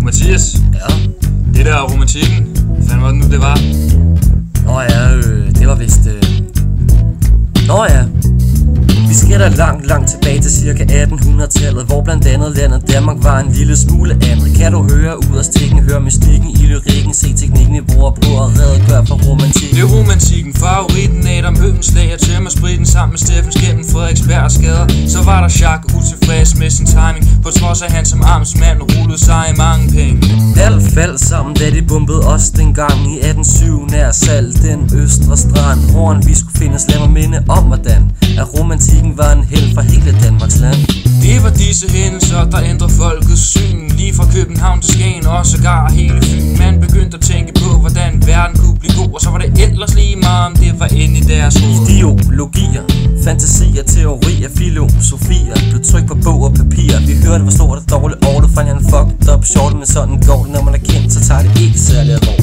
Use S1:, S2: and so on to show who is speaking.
S1: Mathias,
S2: Ja.
S1: det der romantikken, hvad fanden var det nu, det var?
S2: Nå ja, det var vist... Nå ja. Vi skal da langt tilbage til cirka 1800-tallet, hvor blandt andet landet Danmark var en lille smule andet. Kan du høre ud af stikken, høre mystikken i lyrikken, se teknikken vi bruger på at redegøre for romantikken.
S1: Det er romantikken, favoritten Adam Høgenslag og tømmerspritten sammen med Steffens gennem Frederiksberg skader. Så var der Jacques utilfreds med sin timing, på trods af han som amtsmand rullede sig i mange penge.
S2: Alt faldt sammen, da de bumpede os dengang i 1807 nær Salt, den østre strand. Horn vi skulle finde slam og minde om hvordan at romantikken var en held for hele Danmarks land.
S1: Det var disse hændelser, der ændrede folkets syn. Lige fra København til Skagen og sågar hele Fyn. Man begyndte at tænke på, hvordan verden kunne blive god. Og så var det ellers lige meget, om det var inde i deres hoved.
S2: Ideologier, fantasier, teorier, filosofier blev trykt på bog og papir. Vi hørte, hvor stort og dårligt år det fandt jeg en fucked up short. Men sådan går det, når man er kendt, så tager det ikke særlig alvorligt.